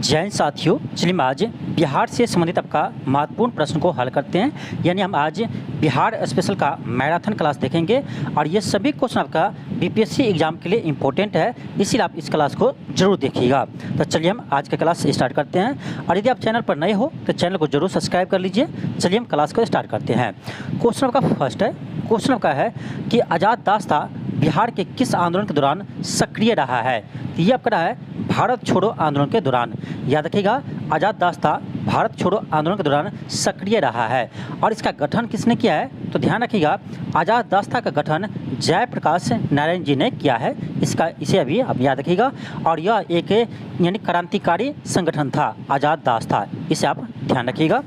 जैन साथियों, चलिए हम आज बिहार से संबंधित आपका महत्वपूर्ण प्रश्न को हल करते हैं। यानी हम आज बिहार स्पेशल का मैराथन क्लास देखेंगे और ये सभी क्वेश्चन आपका बीपीएससी एग्जाम के लिए इम्पोर्टेंट है, इसीलिए आप इस क्लास को जरूर देखिएगा। तो चलिए हम आज का क्लास स्टार्ट करते हैं और यदि आप चैनल पर नए हो तो चैनल को जरूर सब्सक्राइब कर लीजिए। चलिए हम क्लास को स्टार्ट करते हैं। क्वेश्चन आपका फर्स्ट है, क्वेश्चन आपका है कि आज़ाद दास्ता बिहार के किस आंदोलन के दौरान सक्रिय रहा है। तो ये आपका रहा है भारत छोड़ो आंदोलन के दौरान। याद रखिएगा, आज़ाद दास्ता भारत छोड़ो आंदोलन के दौरान सक्रिय रहा है। और इसका गठन किसने किया है, तो ध्यान रखिएगा, आज़ाद दास्ता का गठन जयप्रकाश नारायण जी ने किया है। इसे अभी आप याद रखिएगा। और यह एक यानी क्रांतिकारी संगठन था आज़ाद दास्ता, इसे आप ध्यान रखिएगा।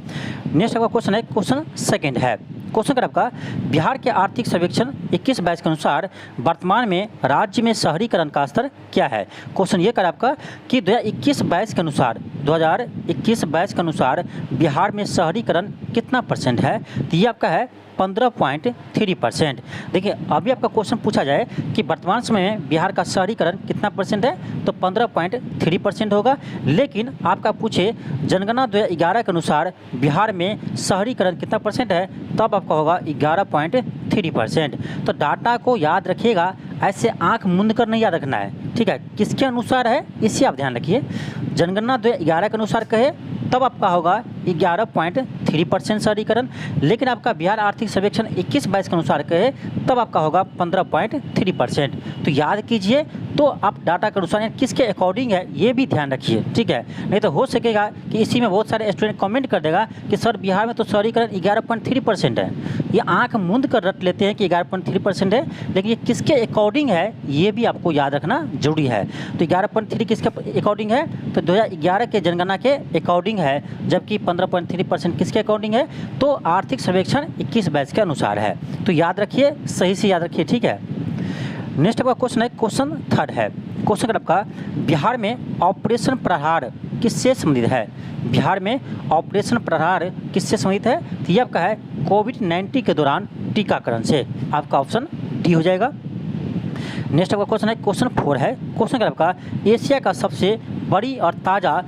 नेक्स्ट आपका क्वेश्चन है, क्वेश्चन सेकेंड है। क्वेश्चन कर आपका बिहार के आर्थिक सर्वेक्षण 21-22 के अनुसार वर्तमान में राज्य में शहरीकरण का स्तर क्या है। क्वेश्चन ये कर आपका कि 2021-22 के अनुसार बिहार में शहरीकरण कितना परसेंट है। तो ये आपका है 15.3%। देखिए, अभी आपका क्वेश्चन पूछा जाए कि वर्तमान समय में बिहार का शहरीकरण कितना परसेंट है, तो 15.3% होगा। लेकिन आपका पूछे जनगणना 2011 के अनुसार बिहार में शहरीकरण कितना परसेंट है, तब आपका होगा 11.3%। तो डाटा को याद रखिएगा, ऐसे आंख मूंद कर नहीं याद रखना है, ठीक है। किसके अनुसार है इसे आप ध्यान रखिए। जनगणना 2011 के अनुसार कहे तब आपका होगा 11.3% शहरीकरण। लेकिन आपका बिहार आर्थिक सर्वेक्षण 21-22 के अनुसार कहे तब आपका होगा 15.3%। तो याद कीजिए, तो आप डाटा के अनुसार किसके अकॉर्डिंग है ये भी ध्यान रखिए, ठीक है। नहीं तो हो सकेगा कि इसी में बहुत सारे स्टूडेंट कमेंट कर देगा कि सर बिहार में तो शहरीकरण 11.3% है। ये आंख मूंद कर रट लेते हैं कि 11.3% है, लेकिन ये किसके अकॉर्डिंग है ये भी आपको याद रखना जरूरी है। तो 11.3 किसके अकॉर्डिंग है, तो 2011 के जनगणना के अकॉर्डिंग है, जबकि 15.3% किसके अकॉर्डिंग है, तो आर्थिक सर्वेक्षण 21-22 के अनुसार है। तो याद रखिए, सही से याद रखिए, ठीक है। नेक्स्ट आपका क्वेश्चन है, क्वेश्चन थर्ड है। क्वेश्चन का आपका बिहार में ऑपरेशन प्रहार किससे संबंधित है। बिहार में ऑपरेशन प्रहार किससे संबंधित है, तो ये आपका है कोविड-19 के दौरान टीकाकरण से। आपका ऑप्शन डी हो जाएगा। नेक्स्ट आपका क्वेश्चन है, क्वेश्चन 4 है। क्वेश्चन का आपका एशिया का सबसे बड़ी और ताज़ा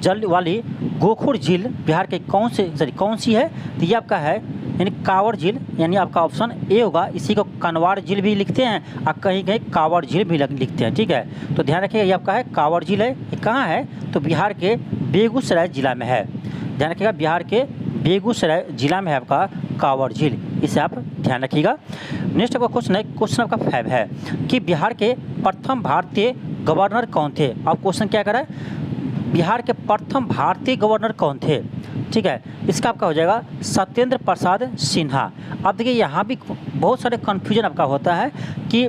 जल वाली गोखुर झील बिहार के कौन सी है, तो ये आपका है यानी कांवड़ झील, यानी आपका ऑप्शन ए होगा। इसी को कनवाड़ झील भी लिखते हैं और कहीं कहीं कांवड़ झील भी लिखते हैं, ठीक है। तो ध्यान रखिएगा, ये आपका है कांवड़ झील है। ये कहाँ है, तो बिहार के बेगूसराय जिला में है। ध्यान रखिएगा, बिहार के बेगूसराय जिला में है आपका कांवड़ झील, इसे आप ध्यान रखिएगा। नेक्स्ट आपका क्वेश्चन है, क्वेश्चन आपका 5 है कि बिहार के प्रथम भारतीय गवर्नर कौन थे। अब क्वेश्चन क्या करा है, बिहार के प्रथम भारतीय गवर्नर कौन थे, ठीक है। इसका आपका हो जाएगा सत्येंद्र प्रसाद सिन्हा। अब देखिए, यहाँ भी बहुत सारे कन्फ्यूजन आपका होता है कि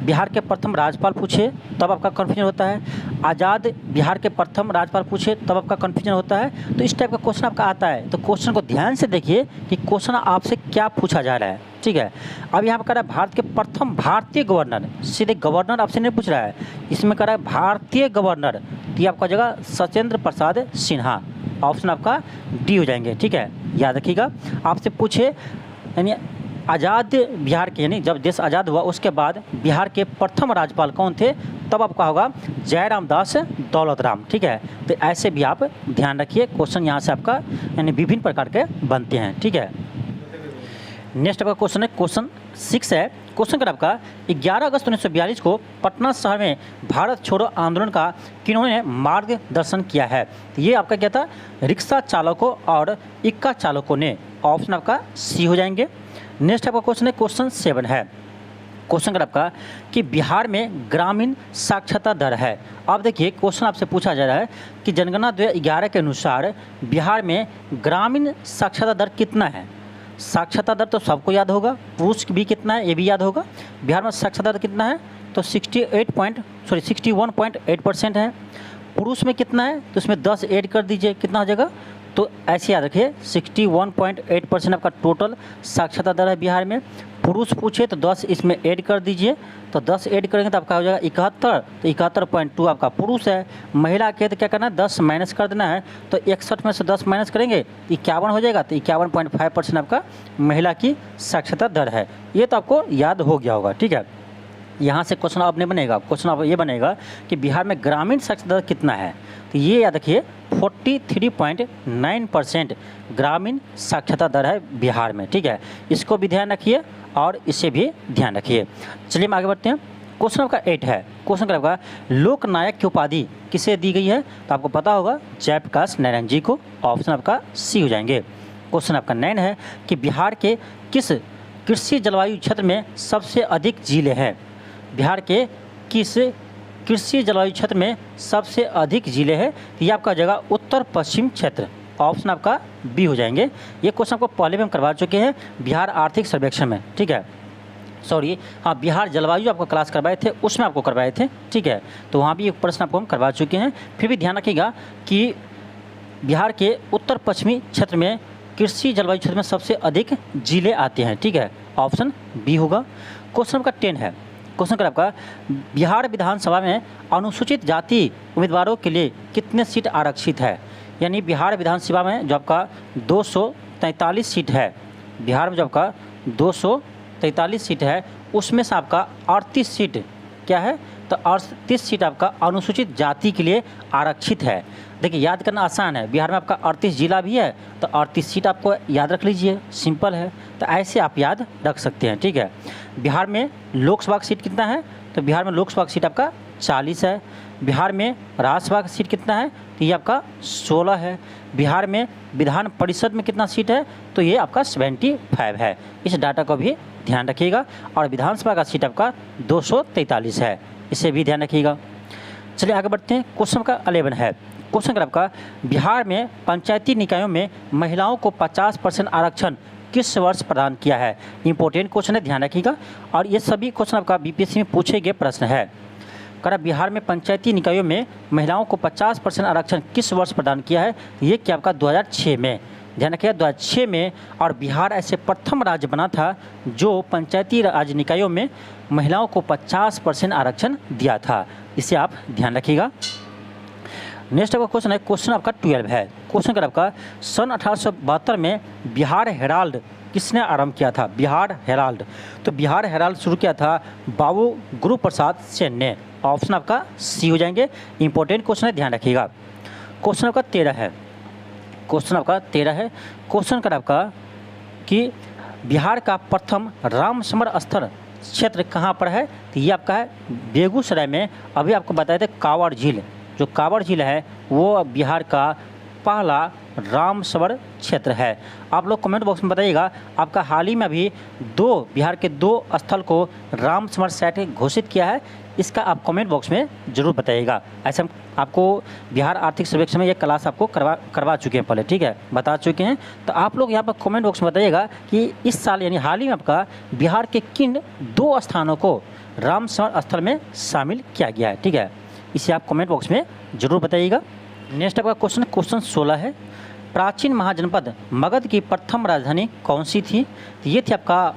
बिहार के प्रथम राज्यपाल पूछे तब आपका कन्फ्यूजन होता है, आज़ाद बिहार के प्रथम राज्यपाल पूछे तब आपका कन्फ्यूजन होता है। तो इस टाइप का क्वेश्चन आपका आता है, तो क्वेश्चन को ध्यान से देखिए कि क्वेश्चन आपसे क्या पूछा जा रहा है, ठीक है। अब यहाँ पर कह रहा है भारत के प्रथम भारतीय गवर्नर, सीधे गवर्नर आपसे नहीं पूछ रहा है, इसमें कह रहा है भारतीय गवर्नर। तो ये आपका जगह सत्येंद्र प्रसाद सिन्हा, ऑप्शन आपका डी हो जाएंगे, ठीक है। याद रखिएगा, आपसे पूछे यानी आज़ाद बिहार के, यानी जब देश आज़ाद हुआ उसके बाद बिहार के प्रथम राज्यपाल कौन थे, तब आपका होगा जयराम दास दौलत राम, ठीक है। तो ऐसे भी आप ध्यान रखिए, क्वेश्चन यहाँ से आपका यानी विभिन्न प्रकार के बनते हैं, ठीक है। नेक्स्ट आपका क्वेश्चन है, क्वेश्चन 6 है। क्वेश्चन का आपका 11 अगस्त 1942 को पटना शहर में भारत छोड़ो आंदोलन का किन्होंने मार्गदर्शन किया है। तो ये आपका क्या था, रिक्शा चालकों और इक्का चालकों ने। ऑप्शन आपका सी हो जाएंगे। नेक्स्ट आपका क्वेश्चन है, क्वेश्चन 7 है। क्वेश्चन का आपका कि बिहार में ग्रामीण साक्षरता दर है। अब देखिए, क्वेश्चन आपसे पूछा जा रहा है कि जनगणना 2011 के अनुसार बिहार में ग्रामीण साक्षरता दर कितना है। साक्षरता दर तो सबको याद होगा, पुरुष भी कितना है ये भी याद होगा। बिहार में साक्षरता दर कितना है, तो 61.8% है। पुरुष में कितना है, तो इसमें 10 ऐड कर दीजिए, कितना हो जाएगा, तो ऐसे याद रखिए 61.8% आपका टोटल साक्षरता दर है बिहार में। पुरुष पूछे तो 10 इसमें ऐड कर दीजिए, तो 10 ऐड करेंगे तो आपका हो जाएगा 71, तो 71.2 आपका पुरुष है। महिला के तो क्या करना है, 10 माइनस कर देना है, तो 61 में से 10 माइनस करेंगे 51 हो जाएगा, तो 51.5% आपका महिला की साक्षरता दर है। ये तो आपको याद हो गया होगा, ठीक है। यहाँ से क्वेश्चन अब नहीं बनेगा, क्वेश्चन अब ये बनेगा कि बिहार में ग्रामीण साक्षरता दर कितना है। तो ये याद रखिए 43.9% ग्रामीण साक्षरता दर है बिहार में, ठीक है। इसको भी ध्यान रखिए और इसे भी ध्यान रखिए। चलिए हम आगे बढ़ते हैं। क्वेश्चन आपका 8 है। क्वेश्चन क्या होगा, लोकनायक की उपाधि किसे दी गई है। तो आपको पता होगा जयप्रकाश नारायण जी को। ऑप्शन आपका सी हो जाएंगे। क्वेश्चन आपका 9 है कि बिहार के किस कृषि जलवायु क्षेत्र में सबसे अधिक जिले हैं। बिहार के किस कृषि जलवायु क्षेत्र में सबसे अधिक जिले हैं। ये आपका जगह उत्तर पश्चिम क्षेत्र। ऑप्शन आपका बी हो जाएंगे। ये क्वेश्चन आपको पहले भी हम करवा चुके हैं बिहार आर्थिक सर्वेक्षण में, ठीक है। सॉरी, हाँ, बिहार जलवायु आपको क्लास करवाए थे, उसमें आपको करवाए थे, ठीक है। तो वहाँ भी एक प्रश्न आपको हम करवा चुके हैं। फिर भी ध्यान रखिएगा कि बिहार के उत्तर पश्चिमी क्षेत्र में कृषि जलवायु क्षेत्र में सबसे अधिक जिले आते हैं, ठीक है। ऑप्शन बी होगा। क्वेश्चन आपका 10 है। क्वेश्चन कर आपका बिहार विधानसभा में अनुसूचित जाति उम्मीदवारों के लिए कितने सीट आरक्षित है। यानी बिहार विधानसभा में जो आपका 243 सीट है, बिहार में जो आपका 243 सीट है, उसमें से आपका 38 सीट क्या है, तो 38 सीट आपका अनुसूचित जाति के लिए आरक्षित है। देखिए याद करना आसान है, बिहार में आपका 38 जिला भी है, तो 38 सीट आपको याद रख लीजिए, सिंपल है। तो ऐसे आप याद रख सकते हैं, ठीक है। बिहार में लोकसभा की सीट कितना है, तो बिहार में लोकसभा की सीट आपका 40 है। बिहार में राज्यसभा की सीट कितना है, तो ये आपका 16 है। बिहार में विधान परिषद में कितना सीट है, तो ये आपका 75 है। इस डाटा को भी ध्यान रखिएगा। और विधानसभा का सीट आपका 243 है, इसे भी ध्यान रखिएगा। चलिए आगे बढ़ते हैं। क्वेश्चन का 11 है। क्वेश्चन का आपका बिहार में पंचायती निकायों में महिलाओं को 50% आरक्षण किस वर्ष प्रदान किया है। इंपॉर्टेंट क्वेश्चन है, ध्यान रखिएगा। और ये सभी क्वेश्चन आपका बीपीएससी में पूछे गए प्रश्न है। करा बिहार में पंचायती निकायों में महिलाओं को 50% आरक्षण किस वर्ष प्रदान किया है। ये क्या आपका 2006 में, ध्यान रखिएगा 2006 में। और बिहार ऐसे प्रथम राज्य बना था जो पंचायती राज निकायों में महिलाओं को 50% आरक्षण दिया था। इसे आप ध्यान रखिएगा। नेक्स्ट आपका क्वेश्चन है, क्वेश्चन आपका 12 है। क्वेश्चन का आपका सन 1872 में बिहार हेराल्ड किसने आरंभ किया था। बिहार हेराल्ड, तो बिहार हेराल्ड शुरू किया था बाबू गुरु प्रसाद सेन ने। ऑप्शन आपका सी हो जाएंगे। इंपॉर्टेंट क्वेश्चन है, ध्यान रखिएगा। क्वेश्चन आपका 13 है। क्वेश्चन आपका 13 है। क्वेश्चन का आपका कि बिहार का प्रथम रामसमर स्थल क्षेत्र कहाँ पर है। तो ये आपका है बेगूसराय में। अभी आपको बताए थे कांवड़ झील, जो कांवड़ झील है वो बिहार का पहला रामसवर क्षेत्र है। आप लोग कमेंट बॉक्स में बताइएगा, आपका हाल ही में अभी बिहार के 2 स्थल को रामसवर साइट घोषित किया है। इसका आप कमेंट बॉक्स में ज़रूर बताइएगा। ऐसे हम आपको बिहार आर्थिक सर्वेक्षण में ये क्लास आपको करवा चुके हैं पहले, ठीक है, बता चुके हैं। तो आप लोग यहाँ पर कमेंट बॉक्स में बताइएगा कि इस साल यानी हाल ही में आपका बिहार के किन 2 स्थानों को रामसवर स्थल में शामिल किया गया है, ठीक है। इसे आप कमेंट बॉक्स में ज़रूर बताइएगा। नेक्स्ट आपका क्वेश्चन 16 है। प्राचीन महाजनपद मगध की प्रथम राजधानी कौन सी थी। तो ये थी आपका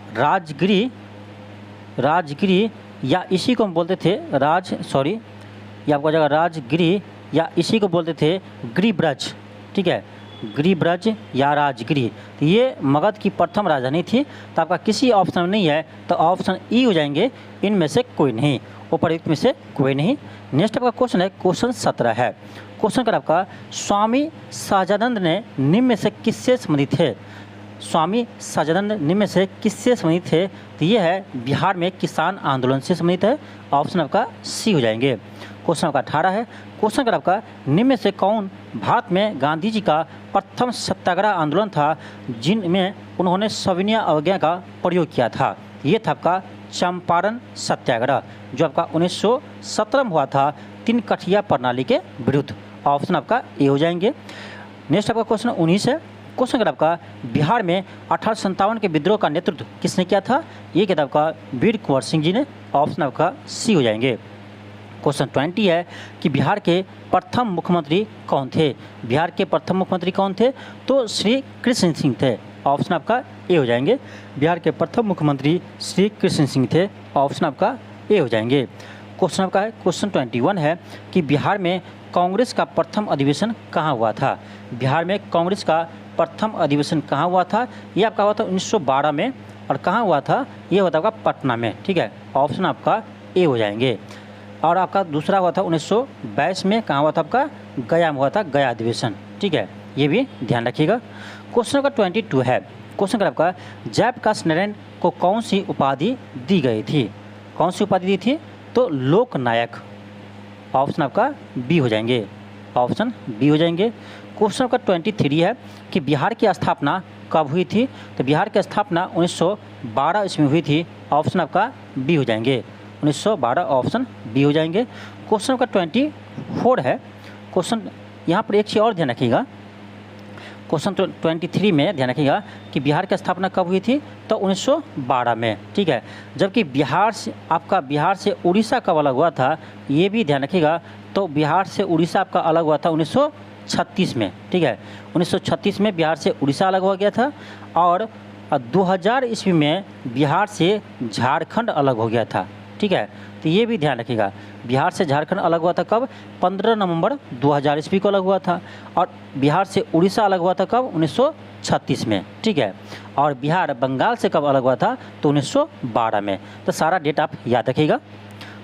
राजगिरी या इसी को हम बोलते थे ये आपका जगह राजगिरी या इसी को बोलते थे गिरिब्रज, ठीक है, गिरिब्रज या राजगिरी। तो ये मगध की प्रथम राजधानी थी। तो आपका किसी ऑप्शन में नहीं है, तो ऑप्शन ई हो जाएंगे, इनमें से कोई नहीं, उपर्युक्त में से कोई नहीं। नेक्स्ट आपका क्वेश्चन है, क्वेश्चन 17 है। क्वेश्चन का आपका स्वामी सहजानंद ने निम्न में से किससे संबंधित है। स्वामी सहजानंद निम्न में से किससे संबंधित है। तो ये है बिहार में किसान आंदोलन से संबंधित है। ऑप्शन आपका सी हो जाएंगे। क्वेश्चन आपका 18 है। क्वेश्चन का आपका निम्न में से कौन भारत में गांधी जी का प्रथम सत्याग्रह आंदोलन था जिनमें उन्होंने सविनय अवज्ञा का प्रयोग किया था। ये था आपका चंपारण सत्याग्रह, जो आपका 1917 में हुआ था 3 कठिया प्रणाली के विरुद्ध। ऑप्शन आपका ए हो जाएंगे। नेक्स्ट आपका क्वेश्चन 19 है। क्वेश्चन अगर आपका बिहार में 1857 के विद्रोह का नेतृत्व किसने किया था। ये किताब का वीर कुंवर सिंह जी ने। ऑप्शन आपका सी हो जाएंगे। क्वेश्चन 20 है कि बिहार के प्रथम मुख्यमंत्री कौन थे। बिहार के प्रथम मुख्यमंत्री कौन थे, तो श्री कृष्ण सिंह थे। ऑप्शन आपका ए हो जाएंगे। बिहार के प्रथम मुख्यमंत्री श्री कृष्ण सिंह थे। ऑप्शन आपका ए हो जाएंगे। क्वेश्चन आपका है क्वेश्चन 21 है कि बिहार में कांग्रेस का प्रथम अधिवेशन कहाँ हुआ था। बिहार में कांग्रेस का प्रथम अधिवेशन कहाँ हुआ था। ये आपका हुआ था 1912 में। और कहाँ हुआ था, ये हुआ था आपका पटना में, ठीक है। ऑप्शन आपका ए हो जाएंगे। और आपका दूसरा हुआ था 1922 में, कहाँ हुआ था आपका, गया में हुआ था, गया अधिवेशन। ठीक है, ये भी ध्यान रखिएगा। क्वेश्चन नंबर 22 है, क्वेश्चन नंबर आपका जयप्रकाश नारायण को कौन सी उपाधि दी गई थी? कौन सी उपाधि दी थी? तो लोकनायक। ऑप्शन आपका बी हो जाएंगे, ऑप्शन बी हो जाएंगे। क्वेश्चन नंबर 23 है कि बिहार की स्थापना कब हुई थी? तो बिहार की स्थापना 1912 ईस्वी में हुई थी। ऑप्शन आपका बी हो जाएंगे, 1912, ऑप्शन बी हो जाएंगे। क्वेश्चन नंबर 24 है, क्वेश्चन यहाँ पर एक चीज़ और ध्यान रखिएगा, क्वेश्चन 23 में ध्यान रखिएगा कि बिहार की स्थापना कब हुई थी? तो 1912 में। ठीक है, जबकि बिहार से उड़ीसा कब अलग हुआ था, ये भी ध्यान रखिएगा। तो बिहार से उड़ीसा आपका अलग हुआ था 1936 में। ठीक है, 1936 में बिहार से उड़ीसा अलग हो गया था। और 2000 ईस्वी में बिहार से झारखंड अलग हो गया था। ठीक है, तो ये भी ध्यान रखिएगा, बिहार से झारखंड अलग हुआ था कब? 15 नवंबर 2000 ईस्वी को अलग हुआ था। और बिहार से उड़ीसा अलग हुआ था कब? 1936 में। ठीक है, और बिहार बंगाल से कब अलग हुआ था? तो 1912 में। तो सारा डेट आप याद रखिएगा।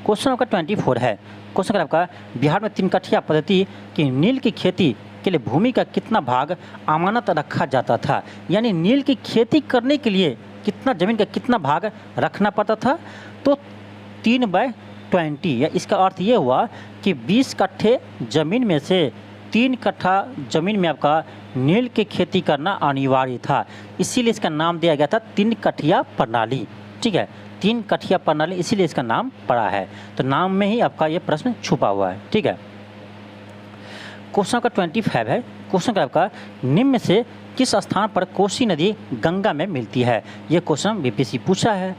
क्वेश्चन आपका 24 है, क्वेश्चन आपका बिहार में 3 कठिया पद्धति की नील की खेती के लिए भूमि का कितना भाग अमानत रखा जाता था? यानी नील की खेती करने के लिए कितना जमीन का कितना भाग रखना पड़ता था? तो 3/20, या इसका अर्थ ये हुआ कि 20 कट्ठे ज़मीन में से 3 कट्ठा ज़मीन में आपका नील की खेती करना अनिवार्य था। इसीलिए इसका नाम दिया गया था 3 कठिया प्रणाली। ठीक है, 3 कठिया प्रणाली, इसीलिए इसका नाम पड़ा है। तो नाम में ही आपका ये प्रश्न छुपा हुआ है। ठीक है, क्वेश्चन का 25 है, क्वेश्चन का आपका निम्न में से किस स्थान पर कोसी नदी गंगा में मिलती है? ये क्वेश्चन बीपीएससी पूछा है।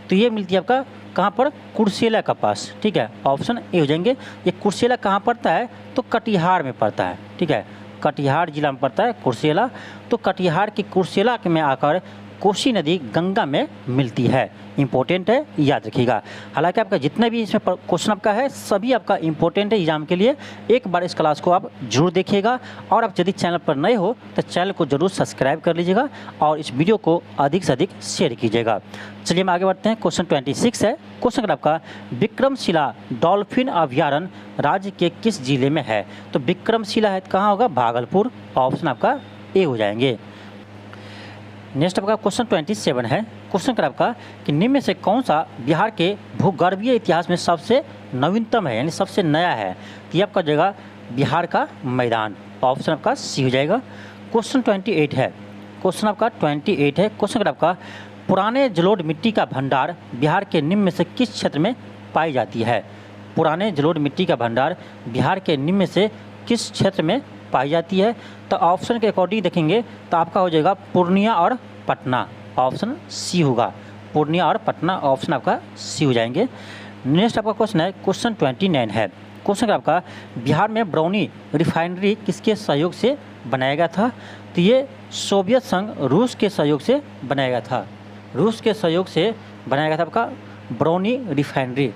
तो ये मिलती है आपका कहाँ पर? कुर्सेला के पास। ठीक है, ऑप्शन ए हो जाएंगे। ये कुर्सेला कहाँ पड़ता है? तो कटिहार में पड़ता है। ठीक है, कटिहार जिला में पड़ता है कुर्सेला। तो कटिहार की कुर्सेला में आकर कोसी नदी गंगा में मिलती है। इंपॉर्टेंट है, याद रखिएगा। हालांकि आपका जितने भी इसमें क्वेश्चन आपका है सभी आपका इंपॉर्टेंट है एग्जाम के लिए। एक बार इस क्लास को आप जरूर देखिएगा। और आप यदि चैनल पर नए हो तो चैनल को जरूर सब्सक्राइब कर लीजिएगा और इस वीडियो को अधिक से अधिक शेयर कीजिएगा। चलिए हम आगे बढ़ते हैं। क्वेश्चन 26 है, क्वेश्चन आपका विक्रमशिला डॉल्फिन अभ्यारण्य राज्य के किस जिले में है? तो विक्रमशिला है कहाँ होगा? भागलपुर। ऑप्शन आपका ए हो जाएंगे। नेक्स्ट आपका क्वेश्चन 27 है, क्वेश्चन कर आपका कि निम्न में से कौन सा बिहार के भूगर्भीय इतिहास में सबसे नवीनतम है, यानी सबसे नया है? तो ये आपका जगह बिहार का मैदान। ऑप्शन आपका सी हो जाएगा। क्वेश्चन 28 है, क्वेश्चन आपका 28 है, क्वेश्चन कर आपका पुराने जलोढ़ मिट्टी का भंडार बिहार के निम्न में से किस क्षेत्र में पाई जाती है? पुराने जलोढ़ मिट्टी का भंडार बिहार के निम्न में से किस क्षेत्र में पाई जाती है? तो ऑप्शन के अकॉर्डिंग देखेंगे तो आपका हो जाएगा पूर्णिया और पटना। ऑप्शन सी होगा, पूर्णिया और पटना। ऑप्शन आपका सी हो जाएंगे। नेक्स्ट आपका क्वेश्चन है, क्वेश्चन 29 है, क्वेश्चन आपका बिहार में बरौनी रिफाइनरी किसके सहयोग से बनाया गया था? तो ये सोवियत संघ रूस के सहयोग से बनाया गया था। रूस के सहयोग से बनाया गया था आपका बरौनी रिफाइनरी।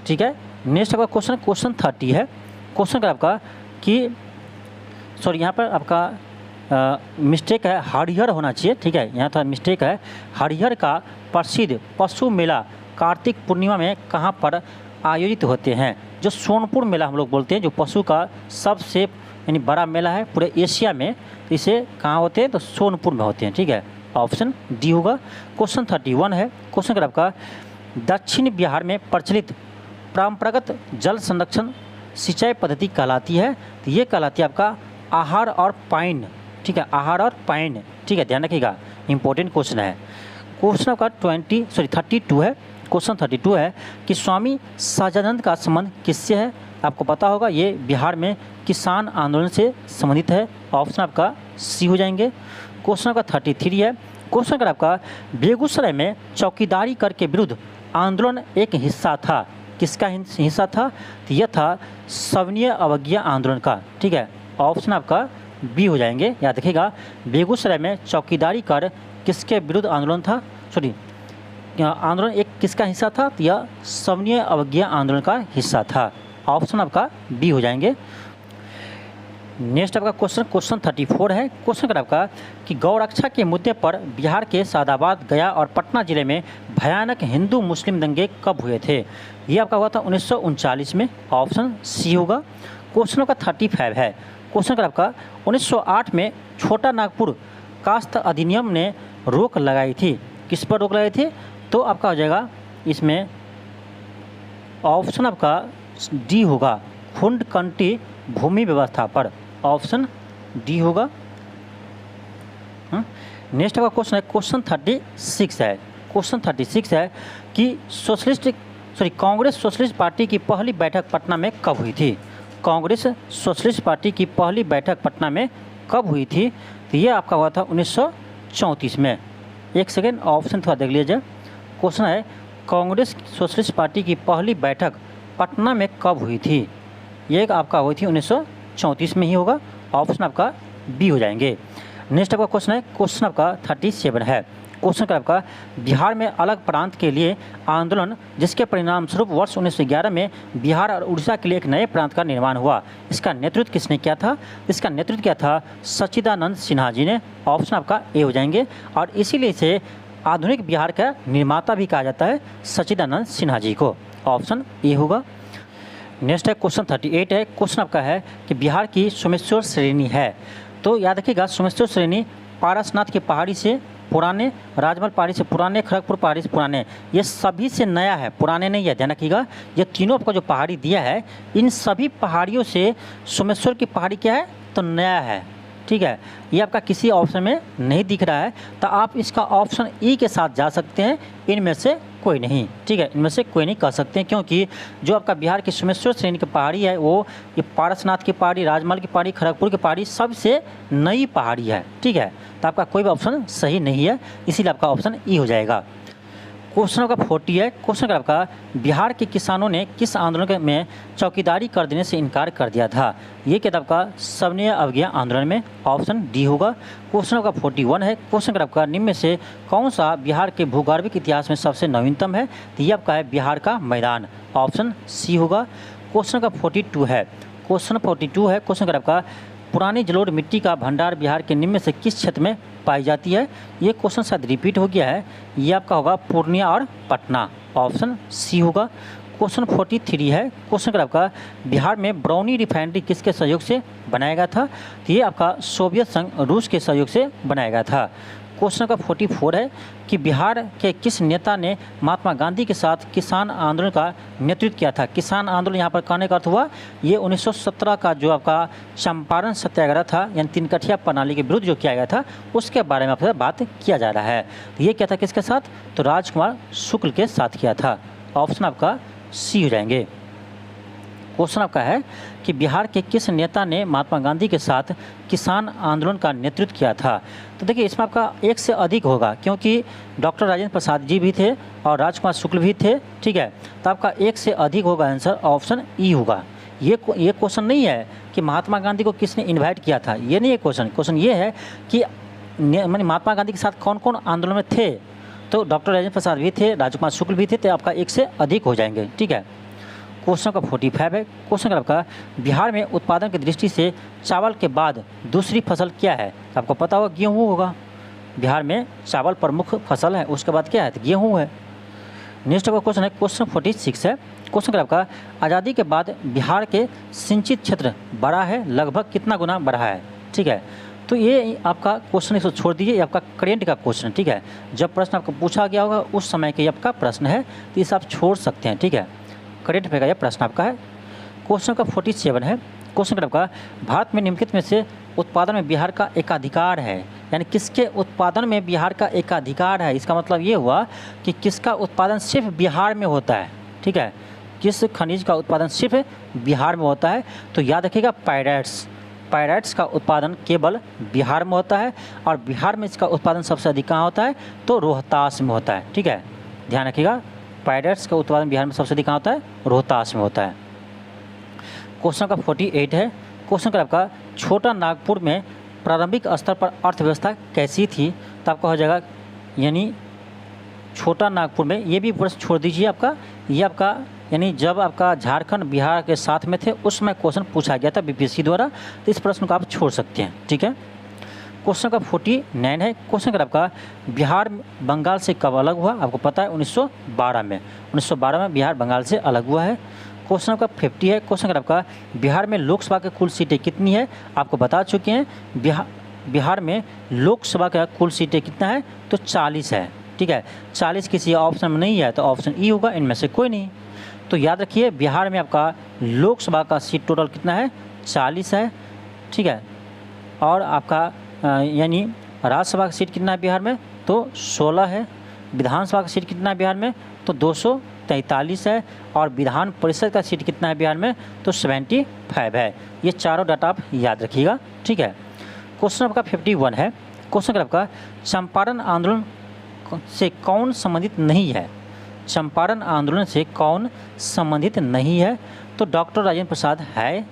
ठीक है, नेक्स्ट आपका क्वेश्चन 30 है, क्वेश्चन आपका कि सॉरी यहाँ पर आपका मिस्टेक है, हरिहर होना चाहिए। ठीक है, यहाँ थोड़ा मिस्टेक है। हरिहर का प्रसिद्ध पशु मेला कार्तिक पूर्णिमा में कहाँ पर आयोजित होते हैं? जो सोनपुर मेला हम लोग बोलते हैं, जो पशु का सबसे यानी बड़ा मेला है पूरे एशिया में, तो इसे कहाँ होते हैं? तो सोनपुर में होते हैं। ठीक है, ऑप्शन डी होगा। क्वेश्चन 31 है, क्वेश्चन आपका दक्षिण बिहार में प्रचलित परंपरागत जल संरक्षण सिंचाई पद्धति कहलाती है? तो ये कहलाती है आपका आहार और पाइन। ठीक है, आहार और पाइन। ठीक है, ध्यान रखिएगा, इंपॉर्टेंट क्वेश्चन है। क्वेश्चन आपका 32 है, क्वेश्चन 32 है कि स्वामी सहजानंद का संबंध किससे है? आपको पता होगा ये बिहार में किसान आंदोलन से संबंधित है। ऑप्शन आपका सी हो जाएंगे। क्वेश्चन आपका 33 है, क्वेश्चन अगर आपका बेगूसराय में चौकीदारी कर के विरुद्ध आंदोलन एक हिस्सा था, किसका हिस्सा था? तो यह था सविनय अवज्ञा आंदोलन का। ठीक है, ऑप्शन आपका बी हो जाएंगे। याद रखिएगा, बेगूसराय में चौकीदारी कर किसके विरुद्ध आंदोलन था? सॉरी, आंदोलन एक किसका हिस्सा था? तो यह सविनय अवज्ञा आंदोलन का हिस्सा था। ऑप्शन आपका बी हो जाएंगे। नेक्स्ट आपका क्वेश्चन 34 है। क्वेश्चन का आपका कि गौरक्षा के मुद्दे पर बिहार के सादाबाद, गया और पटना जिले में भयानक हिंदू मुस्लिम दंगे कब हुए थे? ये आपका हुआ था 1939 में, ऑप्शन सी होगा। क्वेश्चन का 35 है। क्वेश्चन का आपका 1908 में छोटा नागपुर कास्त अधिनियम ने रोक लगाई थी, किस पर रोक लगाई थी? तो आपका हो जाएगा इसमें ऑप्शन आपका डी होगा, खुंड कंटी भूमि व्यवस्था पर, ऑप्शन डी होगा। नेक्स्ट आपका क्वेश्चन है क्वेश्चन 36 है। क्वेश्चन 36 है कि कांग्रेस सोशलिस्ट पार्टी की पहली बैठक पटना में कब हुई थी? कांग्रेस सोशलिस्ट पार्टी की पहली बैठक पटना में कब हुई थी? तो ये आपका हुआ था 1934 में। एक सेकेंड, ऑप्शन थोड़ा देख लीजिए। क्वेश्चन है कांग्रेस सोशलिस्ट पार्टी की पहली बैठक पटना में कब हुई थी? ये आपका हुई थी 1934 में ही होगा, ऑप्शन आपका बी हो जाएंगे। नेक्स्ट आपका क्वेश्चन है क्वेश्चन आपका 37 है। क्वेश्चन का आपका बिहार में अलग प्रांत के लिए आंदोलन जिसके परिणाम स्वरूप वर्ष 1911 में बिहार और उड़ीसा के लिए एक नए प्रांत का निर्माण हुआ, इसका नेतृत्व किसने किया था? इसका नेतृत्व किया था सच्चिदानंद सिन्हा जी ने, ऑप्शन आपका ए हो जाएंगे। और इसीलिए इसे आधुनिक बिहार का निर्माता भी कहा जाता है, सच्चिदानंद सिन्हा जी को, ऑप्शन ए होगा। नेक्स्ट है क्वेश्चन 38 है। क्वेश्चन आपका है कि बिहार की सोमेश्वर श्रेणी है, तो याद रखिएगा सोमेश्वर श्रेणी पारसनाथ की पहाड़ी से पुराने, राजमहल पहाड़ी से पुराने, खड़गपुर पहाड़ी से पुराने, ये सभी से नया है, पुराने नहीं है, ध्यान रखिएगा। ये तीनों आपका जो पहाड़ी दिया है, इन सभी पहाड़ियों से सोमेश्वर की पहाड़ी क्या है? तो नया है, ठीक है। ये आपका किसी ऑप्शन में नहीं दिख रहा है, तो आप इसका ऑप्शन ई के साथ जा सकते हैं, इनमें से कोई नहीं, ठीक है, इनमें से कोई नहीं कह सकते हैं, क्योंकि जो आपका बिहार की सोमेश्वर श्रेणी की पहाड़ी है वो ये पारसनाथ की पहाड़ी, राजमहल की पहाड़ी, खड़गपुर की पहाड़ी सबसे नई पहाड़ी है, ठीक है। तो आपका कोई भी ऑप्शन सही नहीं है, इसीलिए आपका ऑप्शन ई हो जाएगा। क्वेश्चन का 40 है। क्वेश्चन का आपका बिहार के किसानों ने किस आंदोलन में चौकीदारी कर देने से इनकार कर दिया था? ये किताब का सविनय अवज्ञा आंदोलन में, ऑप्शन डी होगा। क्वेश्चन का 41 है। क्वेश्चन का आपका निम्न में से कौन सा बिहार के भूगर्भिक इतिहास में सबसे नवीनतम है? तो ये आपका है बिहार का मैदान, ऑप्शन सी होगा। क्वेश्चन का 42 है। क्वेश्चन 42 है। क्वेश्चन का आपका पुरानी जलोढ़ मिट्टी का भंडार बिहार के निम्न में से किस क्षेत्र में पाई जाती है? ये क्वेश्चन शायद रिपीट हो गया है, ये आपका होगा पूर्णिया और पटना, ऑप्शन सी होगा। क्वेश्चन 43 है। क्वेश्चन का आपका बिहार में ब्राउनी रिफाइनरी किसके सहयोग से बनाया गया था? तो ये आपका सोवियत संघ रूस के सहयोग से बनाया गया था। क्वेश्चन का 44 है कि बिहार के किस नेता ने महात्मा गांधी के साथ किसान आंदोलन का नेतृत्व किया था? किसान आंदोलन यहाँ पर कहने का अर्थ हुआ ये 1917 का जो आपका चंपारण सत्याग्रह था, यानी तीन कठिया प्रणाली के विरुद्ध जो किया गया था, उसके बारे में आपसे बात किया जा रहा है। तो ये क्या था किसके साथ? तो राजकुमार शुक्ल के साथ किया था, ऑप्शन आपका सी हो जाएंगे। क्वेश्चन आपका है कि बिहार के किस नेता ने महात्मा गांधी के साथ किसान आंदोलन का नेतृत्व किया था? तो देखिए इसमें आपका एक से अधिक होगा, क्योंकि डॉक्टर राजेंद्र प्रसाद जी भी थे और राजकुमार शुक्ल भी थे, ठीक है। तो आपका एक से अधिक होगा आंसर, ऑप्शन ई होगा। ये क्वेश्चन नहीं है कि महात्मा गांधी को किसने इन्वाइट किया था, ये नहीं है क्वेश्चन। क्वेश्चन ये है कि महात्मा गांधी के साथ कौन कौन आंदोलन में थे? तो डॉक्टर राजेंद्र प्रसाद भी थे, राजकुमार शुक्ल भी थे, तो आपका एक से अधिक हो जाएंगे, ठीक है। क्वेश्चन का 45 है। क्वेश्चन का आपका बिहार में उत्पादन की दृष्टि से चावल के बाद दूसरी फसल क्या है? आपको पता होगा गेहूँ होगा, बिहार में चावल प्रमुख फसल है, उसके बाद क्या है? तो गेहूँ है। नेक्स्ट आपका क्वेश्चन है क्वेश्चन 46 है। क्वेश्चन का आपका आज़ादी के बाद बिहार के सिंचित क्षेत्र बढ़ा है, लगभग कितना गुना बढ़ा है? ठीक है, तो ये आपका क्वेश्चन इसको छोड़ दीजिए, ये आपका करेंट का क्वेश्चन, ठीक है। जब प्रश्न आपको पूछा गया होगा उस समय के आपका प्रश्न है, तो इसे आप छोड़ सकते हैं, ठीक है। करेंट पे का यह प्रश्न आपका है। क्वेश्चन का 47 है। क्वेश्चन का आपका भारत में निम्नलिखित में से उत्पादन में बिहार का एकाधिकार है, यानी किसके उत्पादन में बिहार का एकाधिकार है? इसका मतलब ये हुआ कि किसका उत्पादन सिर्फ बिहार में होता है, ठीक है। किस खनिज का उत्पादन सिर्फ बिहार में होता है? तो याद रखिएगा पायराइट्स का उत्पादन केवल बिहार में होता है, और बिहार में इसका उत्पादन सबसे अधिक कहाँ होता है? तो रोहतास में होता है, ठीक है, ध्यान रखिएगा। पायराइट्स का उत्पादन बिहार में सबसे अधिक कहाँ होता है? रोहतास में होता है। क्वेश्चन का 48 है। क्वेश्चन का आपका छोटा नागपुर में प्रारंभिक स्तर पर अर्थव्यवस्था कैसी थी? तो आपका हो जाएगा यानी छोटा नागपुर में, ये भी प्रश्न छोड़ दीजिए आपका, ये आपका यानी जब आपका झारखंड बिहार के साथ में थे उस समय क्वेश्चन पूछा गया था बीपीएससी द्वारा, तो इस प्रश्न को आप छोड़ सकते हैं। ठीक है, क्वेश्चन का 49 है। क्वेश्चन का आपका बिहार बंगाल से कब अलग हुआ? आपको पता है 1912 में। 1912 में बिहार बंगाल से अलग हुआ है। क्वेश्चन का 50 है। क्वेश्चन का आपका बिहार में लोकसभा की कुल सीटें कितनी है? आपको बता चुके हैं बिहार में लोकसभा का कुल सीटें कितना है? तो 40 है। ठीक है, 40 किसी ऑप्शन में नहीं है तो ऑप्शन ई होगा, इनमें से कोई नहीं। तो याद रखिए बिहार में आपका लोकसभा का सीट टोटल कितना है? 40 है। ठीक है, और आपका यानी राज्यसभा का सीट कितना है बिहार में? तो 16 है। विधानसभा का सीट कितना है बिहार में? तो 243 है। और विधान परिषद का सीट कितना है बिहार में? तो 75 है। ये चारों डाटा आप याद रखिएगा। ठीक है, क्वेश्चन आपका 51 है। क्वेश्चन आपका चंपारण आंदोलन से कौन संबंधित नहीं है? चंपारण आंदोलन से कौन संबंधित नहीं है? तो डॉक्टर राजेंद्र प्रसाद है,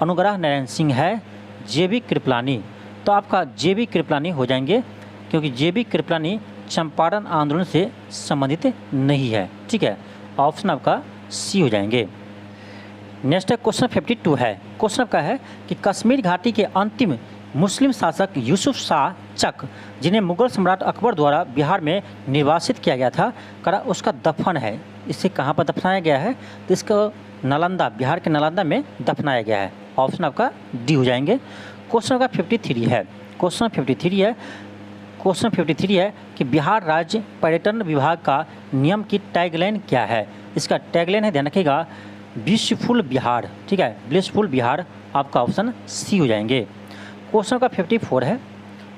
अनुग्रह नारायण सिंह है, जेबी कृपलानी। तो आपका जेबी कृपलानी हो जाएंगे, क्योंकि जेबी कृपलानी चंपारण आंदोलन से संबंधित नहीं है। ठीक है, ऑप्शन आपका सी हो जाएंगे। नेक्स्ट है क्वेश्चन 52 है। क्वेश्चन आपका है कि कश्मीर घाटी के अंतिम मुस्लिम शासक यूसुफ शाह चक, जिन्हें मुगल सम्राट अकबर द्वारा बिहार में निर्वासित किया गया था, करा उसका दफन है। इसे कहाँ पर दफनाया गया है? तो इसको नालंदा, बिहार के नालंदा में दफनाया गया है। ऑप्शन आपका डी हो जाएंगे। क्वेश्चन का 53 है। क्वेश्चन 53 है कि बिहार राज्य पर्यटन विभाग का नियम की टैगलाइन क्या है? इसका टैगलाइन है, ध्यान रखिएगा, ब्लिसफुल बिहार। ठीक है, ब्लिसफुल बिहार आपका ऑप्शन सी हो जाएंगे। क्वेश्चन का 54 है।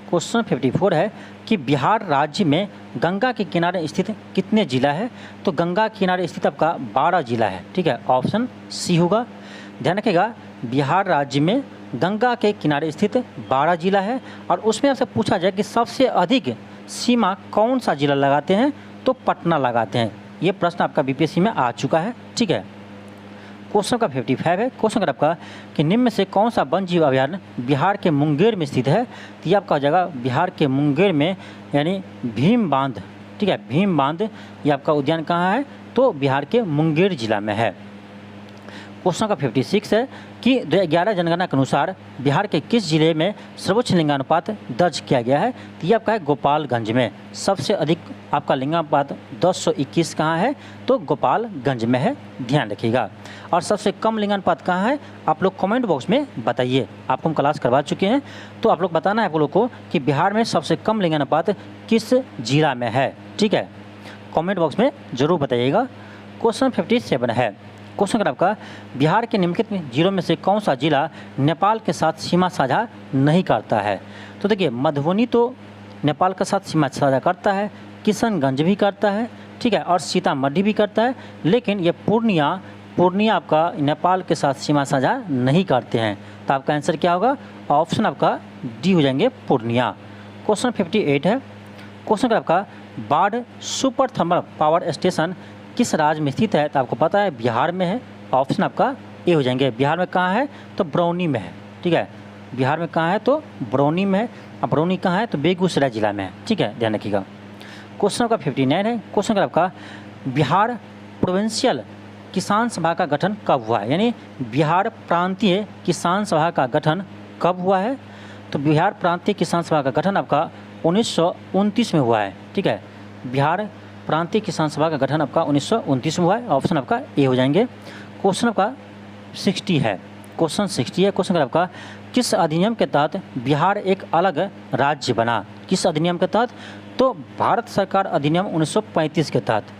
क्वेश्चन 54 है कि बिहार राज्य में गंगा के किनारे स्थित कितने जिला है? तो गंगा के किनारे स्थित आपका 12 जिला है। ठीक है, ऑप्शन सी होगा। ध्यान रखिएगा बिहार राज्य में गंगा के किनारे स्थित 12 जिला है। और उसमें आपसे पूछा जाए कि सबसे अधिक सीमा कौन सा जिला लगाते हैं? तो पटना लगाते हैं। ये प्रश्न आपका बीपीएससी में आ चुका है। ठीक है, क्वेश्चन का 55 है। क्वेश्चन का आपका कि निम्न में से कौन सा वन जीव अभयारण्य बिहार के मुंगेर में स्थित है? तो ये आपका जगह बिहार के मुंगेर में, यानी भीम बांध। ठीक है, भीम बांध ये आपका उद्यान कहाँ है? तो बिहार के मुंगेर जिला में है। क्वेश्चन का 56 है कि 2011 जनगणना के अनुसार बिहार के किस जिले में सर्वोच्च लिंगानुपात दर्ज किया गया है? तो ये आपका है गोपालगंज में। सबसे अधिक आपका लिंगानुपात 1021 कहाँ है? तो गोपालगंज में है, ध्यान रखिएगा। और सबसे कम लिंगानुपात कहाँ है? आप लोग कमेंट बॉक्स में बताइए। आपको हम क्लास करवा चुके हैं, तो आप लोग बताना है आप लोग को कि बिहार में सबसे कम लिंगानुपात किस जिला में है। ठीक है, कमेंट बॉक्स में ज़रूर बताइएगा। क्वेश्चन 57 है। क्वेश्चन का आपका बिहार के निम्नलिखित जिलों में से कौन सा जिला नेपाल के साथ सीमा साझा नहीं करता है? तो देखिए मधुबनी तो नेपाल के साथ सीमा साझा करता है, किशनगंज भी करता है, ठीक है, और सीतामढ़ी भी करता है, लेकिन ये पूर्णिया आपका नेपाल के साथ सीमा साझा नहीं करते हैं। तो आपका आंसर क्या होगा? ऑप्शन आपका डी हो जाएंगे, पूर्णिया। क्वेश्चन 58 है। क्वेश्चन का आपका बाढ़ सुपर थर्मल पावर स्टेशन किस राज्य में स्थित है? तो आपको पता है बिहार में है। ऑप्शन आपका ए हो जाएंगे। बिहार में कहाँ है? तो बरौनी में है। ठीक है, बिहार में कहाँ है? तो बरौनी में है। अब बरौनी कहाँ है? तो बेगूसराय जिला में है। ठीक है, ध्यान रखिएगा। क्वेश्चन का 59 है। क्वेश्चन का आपका बिहार प्रोविंशियल किसान सभा का गठन कब हुआ है? यानी बिहार प्रांतीय किसान सभा का गठन कब हुआ है? तो बिहार प्रांतीय किसान सभा का गठन आपका 1929 में हुआ है। ठीक है, बिहार प्रांतीय किसान सभा का गठन आपका 1929 में हुआ है। ऑप्शन आपका ए हो जाएंगे। क्वेश्चन आपका 60 है। क्वेश्चन 60 है। क्वेश्चन आपका किस अधिनियम के तहत बिहार एक अलग राज्य बना? किस अधिनियम के तहत? तो भारत सरकार अधिनियम 1935 के तहत।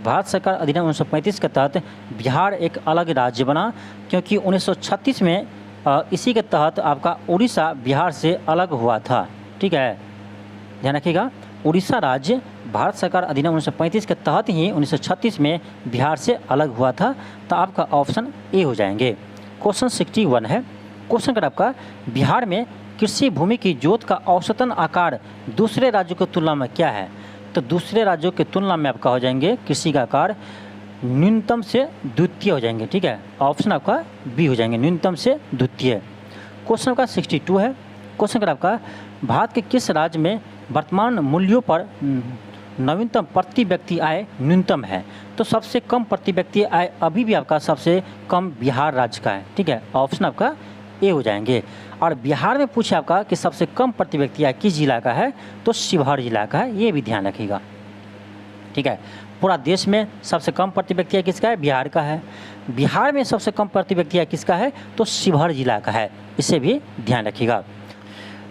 भारत सरकार अधिनियम 1935 के तहत बिहार एक अलग राज्य बना, क्योंकि 1936 में इसी के तहत आपका उड़ीसा बिहार से अलग हुआ था। ठीक है, ध्यान रखिएगा, उड़ीसा राज्य भारत सरकार अधिनियम 1935 के तहत ही 1936 में बिहार से अलग हुआ था। तो आपका ऑप्शन ए हो जाएंगे। क्वेश्चन 61 है। क्वेश्चन का आपका बिहार में कृषि भूमि की जोत का औसतन आकार दूसरे राज्यों की तुलना में क्या है? तो दूसरे राज्यों की तुलना में आपका हो जाएंगे कृषि का आकार न्यूनतम से द्वितीय हो जाएंगे। ठीक है, ऑप्शन आपका बी हो जाएंगे, न्यूनतम से द्वितीय। क्वेश्चन का 62 है। क्वेश्चन का आपका भारत के किस राज्य में वर्तमान मूल्यों पर नवीनतम प्रति व्यक्ति आय न्यूनतम है? तो सबसे कम प्रति व्यक्ति आय अभी भी आपका सबसे कम बिहार राज्य का है, ठीक है, ऑप्शन आपका ए हो जाएंगे। और बिहार में पूछे आपका कि सबसे कम प्रति व्यक्ति आय किस जिला का है, तो शिवहर जिला का है, ये भी ध्यान रखिएगा, ठीक है। पूरा देश में सबसे कम प्रति व्यक्ति आय किसका है, बिहार का है। बिहार में सबसे कम प्रति व्यक्ति आय किसका है, तो शिवहर जिला का है, इसे भी ध्यान रखिएगा।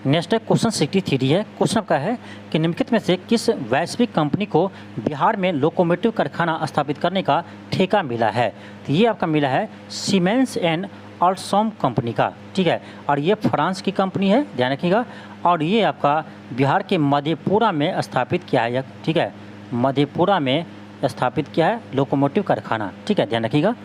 नेक्स्ट है क्वेश्चन 63 है। क्वेश्चन आपका है कि निम्नलिखित में से किस वैश्विक कंपनी को बिहार में लोकोमोटिव कारखाना स्थापित करने का ठेका मिला है, तो ये आपका मिला है सीमेंस एंड अल्ट्रॉन कंपनी का, ठीक है। और ये फ्रांस की कंपनी है, ध्यान रखिएगा। और ये आपका बिहार के मधेपुरा में स्थापित किया है, ठीक है, मधेपुरा में स्थापित किया है लोकोमोटिव कारखाना, ठीक है, ध्यान रखिएगा।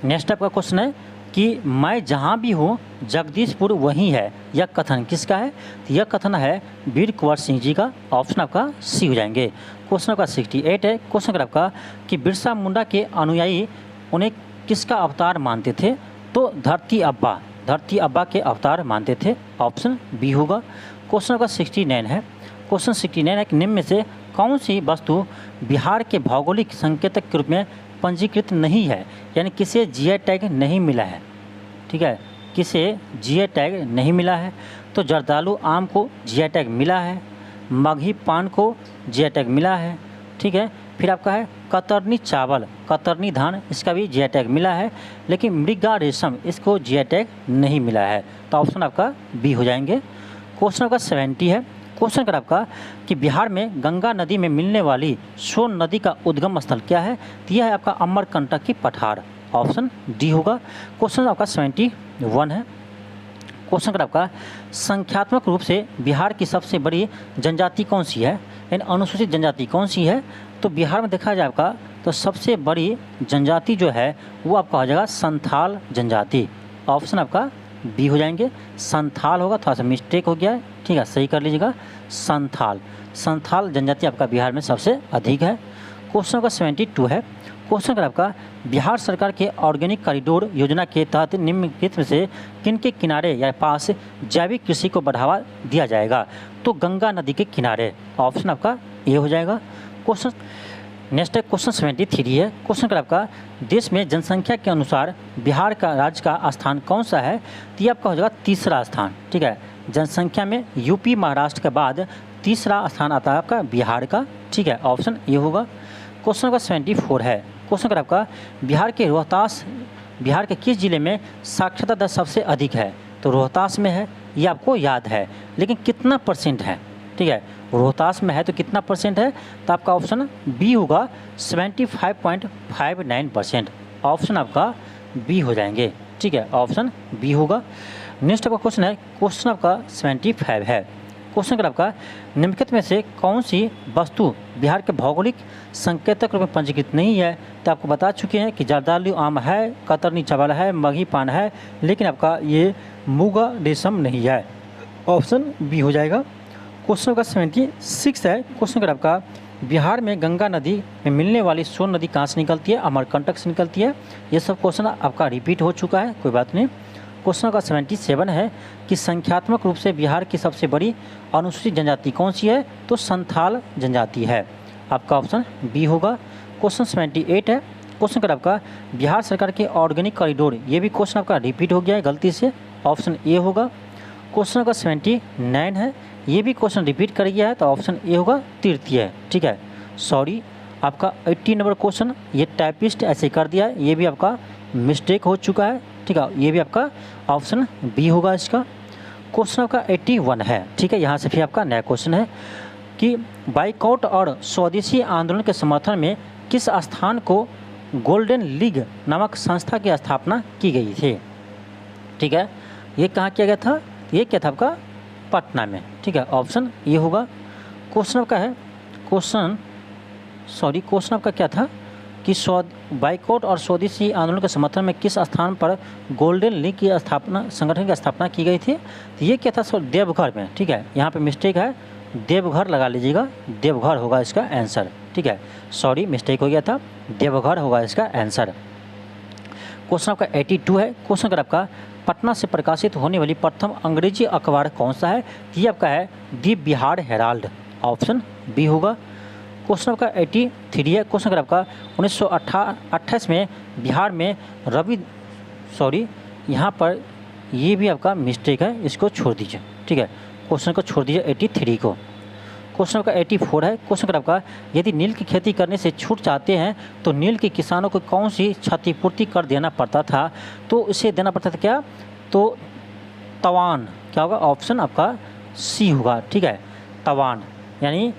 नेक्स्ट आपका क्वेश्चन है कि मैं जहाँ भी हूँ जगदीशपुर वहीं है, यह कथन किसका है, तो यह कथन है वीर कुंवर सिंह जी का, ऑप्शन आपका सी हो जाएंगे। क्वेश्चन आपका 68 है। क्वेश्चन आपका कि बिरसा मुंडा के अनुयायी उन्हें किसका अवतार मानते थे, तो धरती अब्बा के अवतार मानते थे, ऑप्शन बी होगा। क्वेश्चन आपका 69 है। क्वेश्चन 69 है कि निम्न में से कौन सी वस्तु बिहार के भौगोलिक संकेतक के रूप में पंजीकृत नहीं है, यानी किसे जीआई टैग नहीं मिला है, ठीक है, किसे जीआई टैग नहीं मिला है, तो जर्दालू आम को जीआई टैग मिला है, मगही पान को जीआई टैग मिला है, ठीक है। फिर आपका है कतरनी चावल, कतरनी धान, इसका भी जीआई टैग मिला है, लेकिन मृगा रेशम इसको जीआई टैग नहीं मिला है, तो ऑप्शन आपका बी हो जाएंगे। क्वेश्चन आपका 70 है। क्वेश्चन कर आपका कि बिहार में गंगा नदी में मिलने वाली सोन नदी का उद्गम स्थल क्या है, तो यह है आपका अमरकंटक की पठार, ऑप्शन डी होगा। क्वेश्चन आपका 71 है। क्वेश्चन कर आपका संख्यात्मक रूप से बिहार की सबसे बड़ी जनजाति कौन सी है, यानी अनुसूचित जनजाति कौन सी है, तो बिहार में देखा जाए आपका तो सबसे बड़ी जनजाति जो है वो आपका हो जाएगा संथाल जनजाति, ऑप्शन आपका बी हो जाएंगे। संथाल होगा, थोड़ा सा मिस्टेक हो गया है, ठीक है, सही कर लीजिएगा। संथाल जनजाति आपका बिहार में सबसे अधिक है। क्वेश्चन का 72 है। क्वेश्चन का आपका बिहार सरकार के ऑर्गेनिक कॉरिडोर योजना के तहत निम्नलिखित में से किन के किनारे या पास जैविक कृषि को बढ़ावा दिया जाएगा, तो गंगा नदी के किनारे, ऑप्शन आपका ए हो जाएगा। क्वेश्चन नेक्स्ट है क्वेश्चन 73 है। क्वेश्चन का आपका देश में जनसंख्या के अनुसार बिहार का राज्य का स्थान कौन सा है, तो ये आपका हो जाएगा तीसरा स्थान, ठीक है। जनसंख्या में यूपी महाराष्ट्र के बाद तीसरा स्थान आता है आपका बिहार का, ठीक है, ऑप्शन ये होगा। क्वेश्चन का 74 है। क्वेश्चन का आपका बिहार के किस जिले में साक्षरता दर सबसे अधिक है, तो रोहतास में है, ये आपको याद है, लेकिन कितना परसेंट है, ठीक है, रोहतास में है तो कितना परसेंट है, तो आपका ऑप्शन बी होगा 75.59%, ऑप्शन आपका बी हो जाएंगे, ठीक है, ऑप्शन बी होगा। नेक्स्ट आपका क्वेश्चन है, क्वेश्चन आपका 75 है। क्वेश्चन का आपका निम्नलिखित में से कौन सी वस्तु बिहार के भौगोलिक संकेतक रूप में पंजीकृत नहीं है, तो आपको बता चुके हैं कि जर्दालू आम है, कतरनी चावल है, मगही पान है, लेकिन आपका ये मुगा रेशम नहीं है, ऑप्शन बी हो जाएगा। क्वेश्चन का 76 है। क्वेश्चन का आपका बिहार में गंगा नदी में मिलने वाली सोन नदी कहाँ से निकलती है, अमरकंटक से निकलती है। ये सब क्वेश्चन आपका रिपीट हो चुका है, कोई बात नहीं। क्वेश्चन का 77 है कि संख्यात्मक रूप से बिहार की सबसे बड़ी अनुसूचित जनजाति कौन सी है, तो संथाल जनजाति है, आपका ऑप्शन बी होगा। क्वेश्चन 78 है। क्वेश्चन का आपका बिहार सरकार के ऑर्गेनिक कॉरिडोर, ये भी क्वेश्चन आपका रिपीट हो गया है गलती से, ऑप्शन ए होगा। क्वेश्चन का 79 है, ये भी क्वेश्चन रिपीट कर गया है, तो ऑप्शन ए होगा तृतीय, ठीक है, सॉरी। आपका 80 नंबर क्वेश्चन ये टाइपिस्ट ऐसे कर दिया है, ये भी आपका मिस्टेक हो चुका है, ठीक है, ये भी आपका ऑप्शन बी होगा इसका। क्वेश्चन आपका 81 है, ठीक है। यहाँ से फिर आपका नया क्वेश्चन है कि बाइकआउट और स्वदेशी आंदोलन के समर्थन में किस स्थान को गोल्डन लीग नामक संस्था की स्थापना की गई थी, ठीक है, ये कहाँ किया गया था, ये क्या था आपका पटना में, ठीक है, ऑप्शन ये होगा। क्वेश्चन आपका है क्वेश्चन आपका क्या था कि बाइकआउट और स्वदेशी आंदोलन के समर्थन में किस स्थान पर गोल्डन लीग की स्थापना, संगठन की स्थापना की गई थी, तो ये क्या था देवघर में, ठीक है, यहाँ पे मिस्टेक है, देवघर लगा लीजिएगा, देवघर होगा इसका आंसर, ठीक है, सॉरी मिस्टेक हो गया था, देवघर होगा इसका आंसर। क्वेश्चन आपका 82 है। क्वेश्चन अगर आपका पटना से प्रकाशित होने वाली प्रथम अंग्रेजी अखबार कौन सा है, ये आपका है दी बिहार हेराल्ड, ऑप्शन बी होगा। क्वेश्चन आपका 83 है। क्वेश्चन अगर आपका 1928 में बिहार में यहाँ पर ये भी आपका मिस्टेक है, इसको छोड़ दीजिए, ठीक है। क्वेश्चन को छोड़ दीजिए 83 को। क्वेश्चन आपका 84 है। क्वेश्चन अगर आपका यदि नील की खेती करने से छूट चाहते हैं तो नील के किसानों को कौन सी क्षतिपूर्ति कर देना पड़ता था, तो इसे देना पड़ता था क्या, तो तवान। क्या होगा, ऑप्शन आपका सी होगा, ठीक है। तवान यानी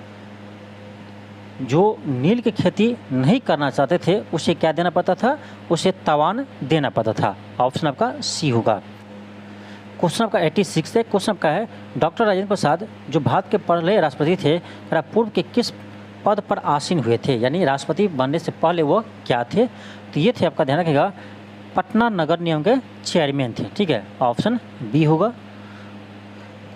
जो नील की खेती नहीं करना चाहते थे उसे क्या देना पड़ता था, उसे तवान देना पड़ता था। ऑप्शन आपका सी होगा। क्वेश्चन आपका 86 है। क्वेश्चन आपका है डॉक्टर राजेंद्र प्रसाद जो भारत के पहले राष्ट्रपति थे, पूर्व के किस पद पर आसीन हुए थे, यानी राष्ट्रपति बनने से पहले वो क्या थे, तो ये थे आपका ध्यान रखिएगा पटना नगर निगम के चेयरमैन थे, ठीक है। ऑप्शन बी होगा।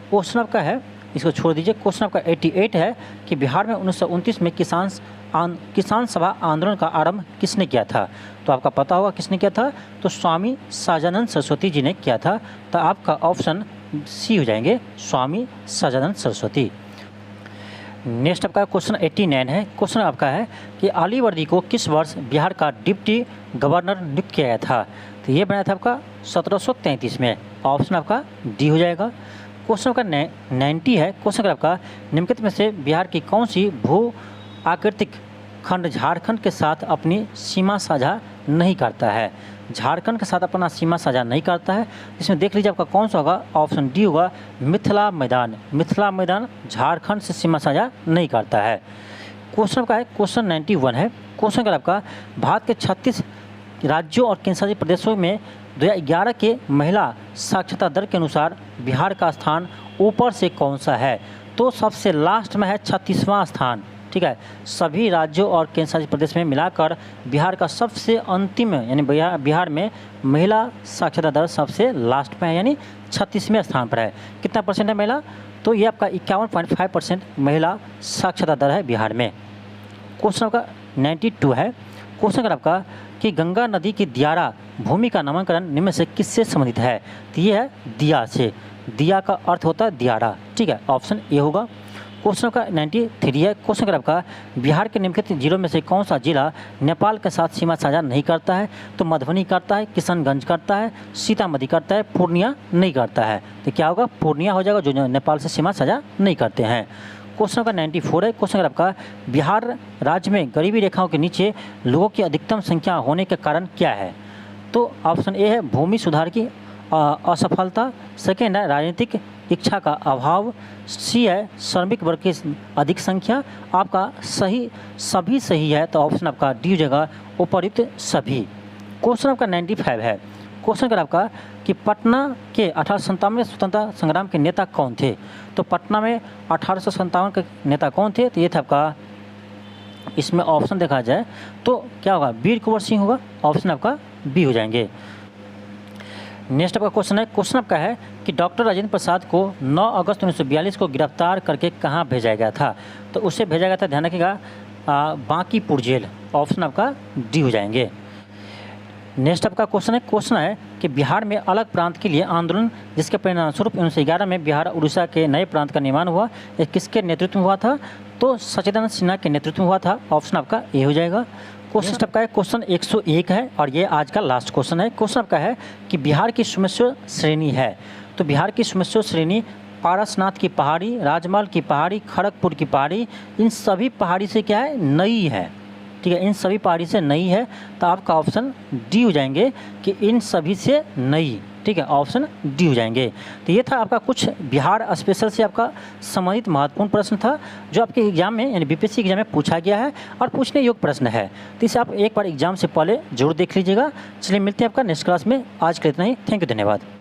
क्वेश्चन आपका है, इसको छोड़ दीजिए। क्वेश्चन आपका 88 है कि बिहार में 1929 में किसान सभा आंदोलन का आरंभ किसने किया था, तो आपका पता होगा किसने किया था, तो स्वामी सहजानंद सरस्वती जी ने किया था। तो आपका ऑप्शन सी हो जाएंगे, स्वामी सहजानंद सरस्वती। नेक्स्ट आपका क्वेश्चन 89 है। क्वेश्चन आपका है कि आली वर्दी को किस वर्ष बिहार का डिप्टी गवर्नर नियुक्त किया गया था, तो ये बनाया था आपका 1733 में। ऑप्शन आपका डी हो जाएगा। क्वेश्चन आपका 90 है। क्वेश्चन आपका निम्नलिखित में से बिहार की कौन सी भू आकृतिक खंड झारखंड के साथ अपनी सीमा साझा नहीं करता है, झारखंड के साथ अपना सीमा साझा नहीं करता है। इसमें देख लीजिए आपका कौन सा होगा, ऑप्शन डी होगा, मिथिला मैदान। मिथिला मैदान झारखंड से सीमा साझा नहीं करता है। क्वेश्चन आपका है क्वेश्चन 91 है। क्वेश्चन अगर आपका भारत के 36 राज्यों और केंद्रशासित प्रदेशों में 2011 के महिला साक्षरता दर के अनुसार बिहार का स्थान ऊपर से कौन सा है, तो सबसे लास्ट में है 36वां स्थान, ठीक है। सभी राज्यों और केंद्रशासित प्रदेश में मिलाकर बिहार का सबसे अंतिम यानी बिहार में महिला साक्षरता दर सबसे लास्ट में है, यानी 36वें स्थान पर है। कितना परसेंट है महिला, तो ये आपका 51.5% महिला साक्षरता दर है बिहार में। क्वेश्चन आपका 92 है। क्वेश्चन अगर आपका कि गंगा नदी की दियारा भूमि का नामकरण निम्न में से किससे संबंधित है, तो ये है दिया से। दिया का अर्थ होता है दियारा, ठीक है। ऑप्शन ए होगा। क्वेश्चन का 93 है। क्वेश्चन अगर आपका बिहार के निम्नलिखित जिलों में से कौन सा जिला नेपाल के साथ सीमा साझा नहीं करता है, तो मधुबनी करता है, किशनगंज करता है, सीतामढ़ी करता है, पूर्णिया नहीं करता है, तो क्या होगा, पूर्णिया हो जाएगा, जो नेपाल से सीमा साझा नहीं करते हैं। क्वेश्चन का 94 है। क्वेश्चन अगर आपका बिहार राज्य में गरीबी रेखाओं के नीचे लोगों की अधिकतम संख्या होने के कारण क्या है, तो ऑप्शन ए है भूमि सुधार की असफलता, सेकेंड है राजनीतिक इच्छा का अभाव, सी है श्रमिक वर्ग की अधिक संख्या। आपका सभी सही है, तो ऑप्शन आपका डी हो जाएगा, उपर्युक्त सभी। क्वेश्चन आपका 95 है। क्वेश्चन अगर आपका कि पटना के 1857 स्वतंत्रता संग्राम के नेता कौन थे, तो पटना में 1857 के नेता कौन थे, तो ये था आपका, इसमें ऑप्शन देखा जाए तो क्या होगा, वीर कुंवर सिंह होगा। ऑप्शन आपका बी हो जाएंगे। नेक्स्ट आपका क्वेश्चन है। क्वेश्चन आपका है कि डॉक्टर राजेंद्र प्रसाद को 9 अगस्त 1942 को गिरफ्तार करके कहाँ भेजा गया था, तो उसे भेजा गया था, ध्यान रखिएगा, बांकीपुर जेल। ऑप्शन आपका डी हो जाएंगे। नेक्स्ट आपका क्वेश्चन है कि बिहार में अलग प्रांत के लिए आंदोलन जिसके परिणामस्वरूप 1911 में बिहार उड़ीसा के नए प्रांत का निर्माण हुआ, यह किसके नेतृत्व में हुआ था, तो सच्चिदानंद सिन्हा के नेतृत्व में हुआ था। ऑप्शन आपका ए हो जाएगा। क्वेश्चन आपका है क्वेश्चन 101 है और ये आज का लास्ट क्वेश्चन है। क्वेश्चन आपका है कि बिहार की सुमेश्वर श्रेणी है, तो बिहार की सुमेश्वर श्रेणी पारसनाथ की पहाड़ी, राजमहल की पहाड़ी, खड़गपुर की पहाड़ी, इन सभी पहाड़ी से क्या है, नई है, ठीक है, इन सभी पहाड़ी से नई है, तो आपका ऑप्शन डी हो जाएंगे कि इन सभी से नई, ठीक है, ऑप्शन डी हो जाएंगे। तो ये था आपका कुछ बिहार स्पेशल से आपका संबंधित महत्वपूर्ण प्रश्न था जो आपके एग्जाम में यानी बीपीएससी एग्जाम में पूछा गया है और पूछने योग्य प्रश्न है, तो इसे आप एक बार एग्जाम से पहले जरूर देख लीजिएगा। चलिए मिलते हैं आपका नेक्स्ट क्लास में, आज के लिए इतना ही। थैंक यू, धन्यवाद।